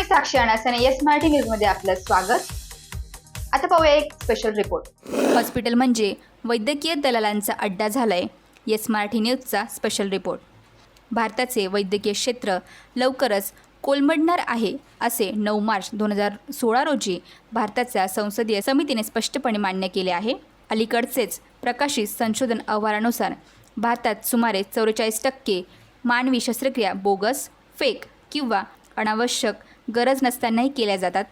मी साक्षी अनासने yes Marathi न्यूजमध्ये आपलं स्वागत। आता पाहूया एक स्पेशल रिपोर्ट। हॉस्पिटल म्हणजे वैद्यकीय दलालांचा अड्डा झालाय। येस मराठी न्यूजचा स्पेशल रिपोर्ट। भारताचे वैद्यकीय क्षेत्र लवकरच कोलमडणार आहे असे 9 मार्च 2016 रोजी भारताच्या संसदीय समितीने स्पष्टपणे मान्य केले आहे। अलीकडचेच प्रकाशित संशोधन अहवालानुसार भारतात सुमारे 44% मानवी शस्त्रक्रिया बोगस, फेक किंवा अनावश्यक गरज नसतानाही केल्या जातात।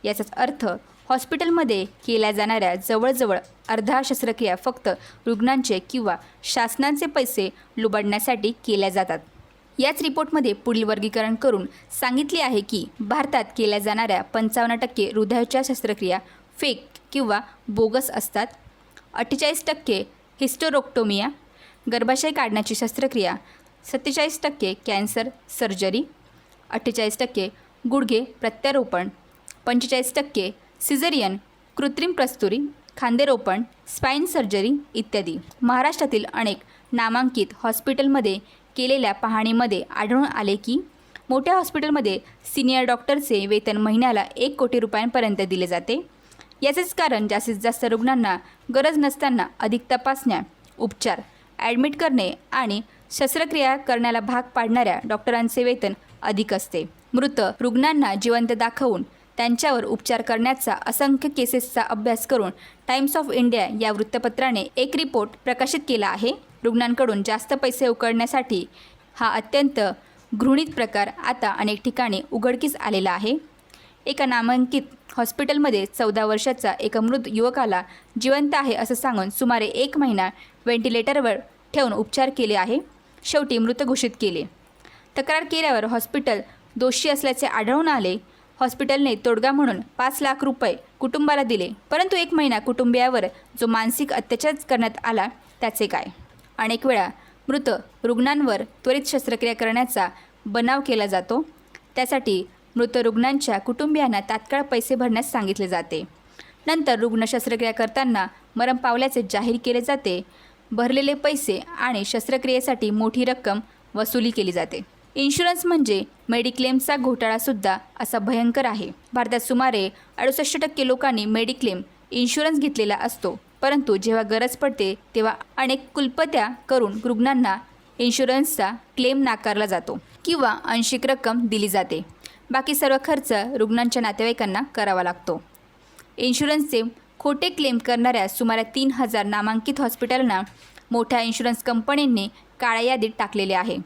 याचाच अर्थ हॉस्पिटलमध्ये केल्या जाणाऱ्या जवळजवळ अर्धा शस्त्रक्रिया फक्त रुग्णांचे किंवा शासनाचे पैसे लुबाडण्यासाठी केल्या जातात। याच रिपोर्टमध्ये पुढील वर्गीकरण करून सांगितले आहे की भारतात केल्या जाणाऱ्या 55% हृदयाच्या शस्त्रक्रिया फेक किंवा बोगस असतात। 48% हिस्टेरोक्टोमिया, गर्भाशय काढण्याची शस्त्रक्रिया, 47% कॅन्सर सर्जरी, 48% गुडघे प्रत्यारोपण, 45% सिझेरियन कृत्रिम प्रस्तुरी, खांदेरोपण, स्पाइन सर्जरी इत्यादी। महाराष्ट्रातील अनेक नामांकित हॉस्पिटलमध्ये केलेल्या पाहणीमध्ये आढळून आले की मोठ्या हॉस्पिटलमध्ये सिनियर डॉक्टरचे वेतन महिन्याला 1 कोटी रुपयांपर्यंत दिले जाते। याचेच कारण जास्तीत जास्त रुग्णांना गरज नसताना अधिक तपासण्या, उपचार, ॲडमिट करणे आणि शस्त्रक्रिया करण्याला भाग पाडणाऱ्या डॉक्टरांचे वेतन अधिक असते। मृत रुग्णांना जिवंत दाखवून त्यांच्यावर उपचार करण्याचा असंख्य केसेसचा अभ्यास करून टाइम्स ऑफ इंडिया या वृत्तपत्राने एक रिपोर्ट प्रकाशित केला आहे। रुग्णांकडून जास्त पैसे उकळण्यासाठी हा अत्यंत घृणित प्रकार आता अनेक ठिकाणी उघडकीस आलेला आहे। एका नामांकित हॉस्पिटलमध्ये 14 वर्षाचा एका मृत युवकाला जिवंत आहे असं सांगून सुमारे 1 महिना व्हेंटिलेटरवर ठेवून उपचार केले आहे। शेवटी मृत घोषित केले। तक्रार केल्यावर हॉस्पिटल दोषी असल्याचे आढळून आले। हॉस्पिटलने तोडगा म्हणून 5 लाख रुपये कुटुंबाला दिले, परंतु 1 महिना कुटुंबियावर जो मानसिक अत्याचार करण्यात आला त्याचे काय? अनेक वेळा मृत रुग्णांवर त्वरित शस्त्रक्रिया करण्याचा बनाव केला जातो। त्यासाठी मृत रुग्णांच्या कुटुंबियांना तात्काळ पैसे भरण्यास सांगितले जाते। नंतर रुग्ण शस्त्रक्रिया करताना मरण पावल्याचे जाहीर केले जाते। भरलेले पैसे आणि शस्त्रक्रियेसाठी मोठी रक्कम वसुली केली जाते। इन्शुरन्स म्हणजे मेडिक्लेमचा घोटाळासुद्धा असा भयंकर आहे। भारतात सुमारे 68% लोकांनी मेडिक्लेम इन्शुरन्स घेतलेला असतो, परंतु जेव्हा गरज पडते तेव्हा अनेक कुलपत्या करून रुग्णांना इन्शुरन्सचा क्लेम नाकारला जातो किंवा आंशिक रक्कम दिली जाते। बाकी सर्व खर्च रुग्णांच्या नातेवाईकांना करावा लागतो। इन्शुरन्सचे खोटे क्लेम करणाऱ्या सुमारे 3000 नामांकित हॉस्पिटलांना मोठ्या इन्शुरन्स कंपन्यांनी काळ्या यादीत टाकलेले आहे।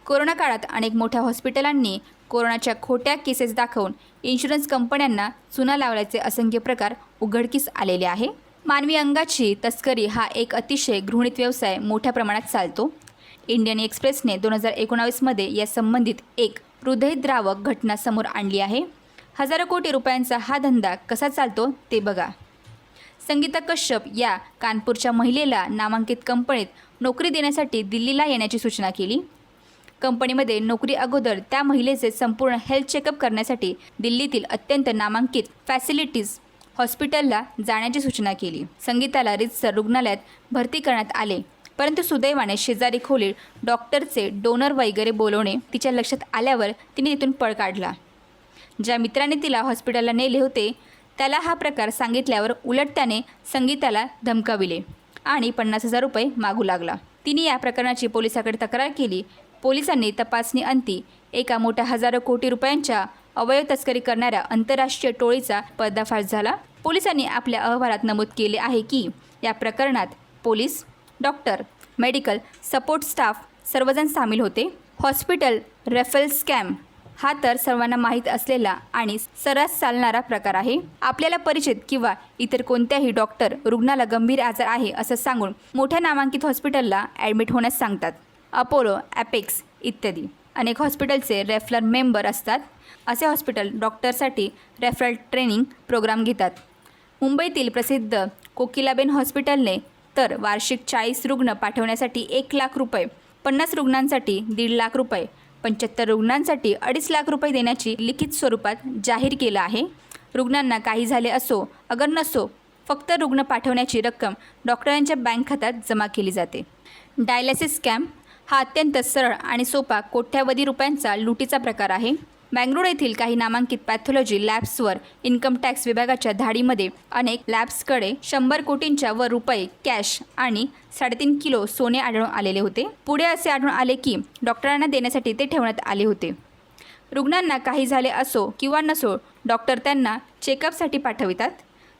कोरोना काळात अनेक मोठ्या हॉस्पिटलांनी कोरोनाच्या खोट्या केसेस दाखवून इन्शुरन्स कंपन्यांना चुना लावल्याचे असंख्य प्रकार उघडकीस आलेले आहे। मानवी अंगाची तस्करी हा एक अतिशय घृणित व्यवसाय मोठ्या प्रमाणात चालतो। इंडियन एक्सप्रेसने 2019 मध्ये या संबंधित एक हृदयद्रावक घटना समोर आणली आहे। हजारो कोटी रुपयांचा हा धंदा कसा चालतो ते बघा। संगीता कश्यप या कानपूरच्या महिलेला नामांकित कंपनीत नोकरी देण्यासाठी दिल्लीला येण्याची सूचना केली। कंपनीमध्ये नोकरी अगोदर त्या महिलेचे संपूर्ण हेल्थ चेकअप करण्यासाठी दिल्लीतील अत्यंत नामांकित फॅसिलिटीज हॉस्पिटलला जाण्याची सूचना केली। संगीताला रितसर रुग्णालयात भरती करण्यात आले, परंतु सुदैवाने शेजारी खोलीत डॉक्टरचे डोनर वगैरे बोलवणे तिच्या लक्षात आल्यावर तिने तिथून पळ काढला। ज्या मित्राने तिला हॉस्पिटलला नेले होते त्याला हा प्रकार सांगितल्यावर उलट त्याने संगीताला धमकाविले आणि 50,000 रुपये मागू लागला। तिने या प्रकरणाची पोलिसाकडे तक्रार केली। पोलिसांनी तपासणी अंती एका मोठ्या हजारो कोटी रुपयांच्या अवयव तस्करी करणाऱ्या आंतरराष्ट्रीय टोळीचा पर्दाफाश झाला। पोलिसांनी आपल्या अहवालात नमूद केले आहे की या प्रकरणात police, doctor, medical support staff सर्वजण सामील होते। हॉस्पिटल रेफरल स्कॅम हा तर सर्वांना माहीत असलेला आणि सर्रास चालणारा प्रकार आहे। आपल्याला परिचित किंवा इतर कोणत्याही डॉक्टर रुग्णाला गंभीर आजार आहे असं सांगून मोठ्या नामांकित हॉस्पिटलला ॲडमिट होण्यास सांगतात। अपोलो, ॲपेक्स इत्यादी अनेक हॉस्पिटलचे रेफरल मेंबर असतात। असे हॉस्पिटल डॉक्टरसाठी रेफरल ट्रेनिंग प्रोग्राम घेतात। मुंबईतील प्रसिद्ध कोकिलाबेन हॉस्पिटलने तर वार्षिक 40 रुग्ण पाठवण्यासाठी 1 लाख रुपये, 50 रुग्णांसाठी 1.5 लाख रुपये, 75 रुग्णांसाठी 2.5 लाख रुपये देण्याची लिखित स्वरूपात जाहीर केलं आहे। रुग्णांना काही झाले असो अगर नसो, फक्त रुग्ण पाठवण्याची रक्कम डॉक्टरांच्या बँक खात्यात जमा केली जाते। डायलिसिस स्कॅम हा अत्यंत सरळ आणि सोपा कोट्यावधी रुपयांचा लुटीचा प्रकार आहे। बंगळुरू येथील काही नामांकित पॅथॉलॉजी लॅब्सवर इन्कम टॅक्स विभागाच्या धाडीमध्ये अनेक लॅब्सकडे 100 कोटींच्या वर रुपये कॅश आणि 3.5 किलो सोने आढळून आलेले होते. पुढे असे आढळून आले की डॉक्टरांना देण्यासाठी ते ठेवण्यात आले होते. रुग्णांना काही झाले असो किंवा नसो, डॉक्टर त्यांना चेकअपसाठी पाठवितात.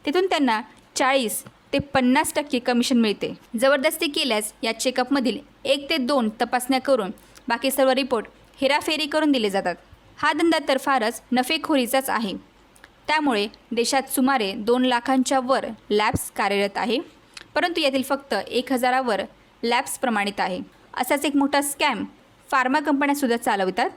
तिथून त्यांना 40 ते 50% कमिशन मिळते. जबरदस्ती केल्यास या चेकअपमधील 1 ते 2 तपासण्या करून बाकी सर्व रिपोर्ट हेराफेरी करून दिले जातात. हा धंदा तर फारच नफेखोरीचाच आहे. त्यामुळे देशात सुमारे 2 लाखांच्या वर लॅब्स कार्यरत आहे, परंतु यातील फक्त 1000 वर लॅब्स प्रमाणित आहे. असाच एक मोठा स्कॅम फार्मा कंपन्यासुद्धा चालवितात.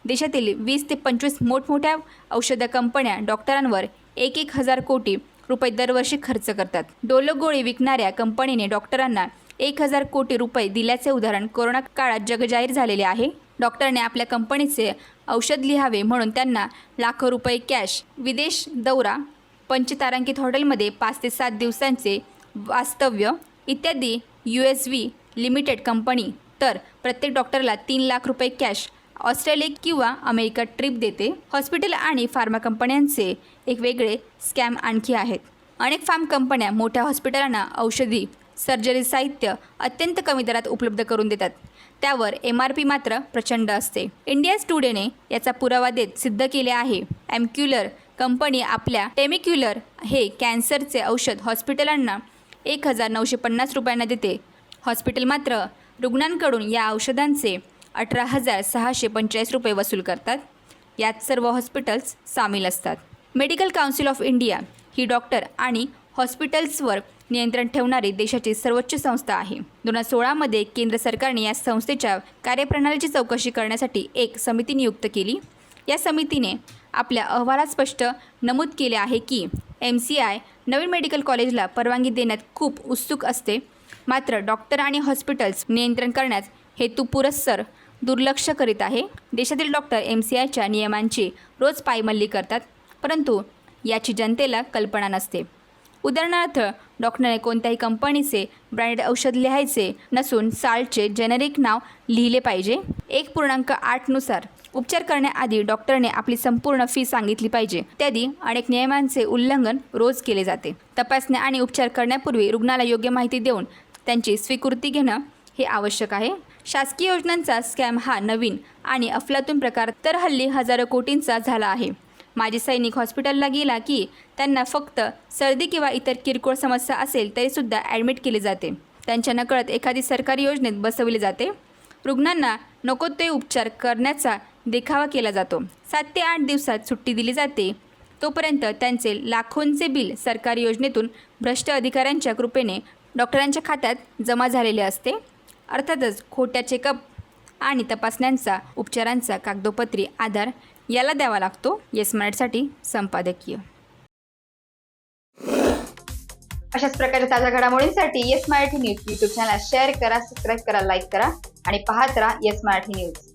देशातील 20 ते 25 मोठमोठ्या औषध कंपन्या डॉक्टरांवर 1,000 कोटी रुपये दरवर्षी खर्च करतात. डोलो गोळी विकणाऱ्या कंपनीने डॉक्टरांना 1,000 कोटी रुपये दिल्याचे उदाहरण कोरोना काळात जगजाहीर झालेले आहे. डॉक्टरने आपल्या कंपनीचे औषध लिहावे म्हणून त्यांना लाखो रुपये कॅश, विदेश दौरा, पंचतारांकित हॉटेलमध्ये 5 ते 7 दिवसांचे वास्तव्य इत्यादी. USV लिमिटेड कंपनी तर प्रत्येक डॉक्टरला 3 लाख रुपये कॅश ऑस्ट्रेलिया किंवा अमेरिका ट्रिप देते. हॉस्पिटल आणि फार्मा कंपन्यांचे एक वेगळे स्कॅम आणखी आहेत. अनेक फार्म कंपन्या मोठ्या हॉस्पिटलांना औषधी, सर्जरी साहित्य अत्यंत कमी दरात उपलब्ध करून देतात. त्यावर MRP मात्र प्रचंड असते. इंडियाज टुडेने याचा पुरावा देत सिद्ध केले आहे. एमक्युलर कंपनी आपल्या टेमिक्युलर हे कॅन्सरचे औषध हॉस्पिटलांना 1,950 रुपयांना देते. हॉस्पिटल मात्र रुग्णांकडून या औषधांचे 18,645 रुपये वसूल करतात. यात सर्व हॉस्पिटल्स सामील असतात. Medical council of India he doctor आणि हॉस्पिटल्सवर नियंत्रण ठेवणारी देशाची सर्वोच्च संस्था आहे. 2016 केंद्र सरकारने या संस्थेच्या कार्यप्रणालीची चौकशी करण्यासाठी एक समिती नियुक्त केली. या समितीने आपल्या अहवालात स्पष्ट नमूद केले आहे की MCI नवीन मेडिकल कॉलेजला परवानगी देण्यात खूप उत्सुक असते, मात्र डॉक्टर आणि हॉस्पिटल्स नियंत्रण करण्यास हेतुपुरस्सर दुर्लक्ष करीत आहे. देशातील डॉक्टर MCIच्या नियमांची रोज पायमल्ली करतात, परंतु याची जनतेला कल्पना नसते. उदाहरणार्थ, डॉक्टरने कोणत्याही कंपनीचे ब्रँडेड औषध लिहायचे नसून साल्टचे जेनेरिक नाव लिहिले पाहिजे. 1.8 नुसार उपचार करण्याआधी डॉक्टरने आपली संपूर्ण फी सांगितली पाहिजे. इत्यादी अनेक नियमांचे उल्लंघन रोज केले जाते. तपासण्या आणि उपचार करण्यापूर्वी रुग्णाला योग्य माहिती देऊन त्यांची स्वीकृती घेणं हे आवश्यक आहे. शासकीय योजनांचा स्कॅम हा नवीन आणि अफलातून प्रकार तर हल्ली हजारो कोटींचा झाला आहे. माजी सैनिक हॉस्पिटलला गेला की त्यांना फक्त सर्दी किंवा इतर किरकोळ समस्या असेल तरीसुद्धा ॲडमिट केले जाते. त्यांच्या नकळत एखादी सरकारी योजनेत बसवले जाते. रुग्णांना नको ते उपचार करण्याचा देखावा केला जातो. 7 ते 8 दिवसात सुट्टी दिली जाते. तोपर्यंत त्यांचे लाखोंचे बिल सरकारी योजनेतून भ्रष्ट अधिकाऱ्यांच्या कृपेने डॉक्टरांच्या खात्यात जमा झालेले असते. अर्थातच खोट्या चेकअप आणि तपासण्यांचा उपचारांचा कागदोपत्री आधार याला द्यावा लागतो. येस मराठीसाठी संपादकीय. अशाच प्रकारच्या ताज्या घडामोडींसाठी Yes Marathi news YouTube channel share करा, सबस्क्राईब करा, लाईक करा आणि पाहत राहा येस मराठी न्यूज.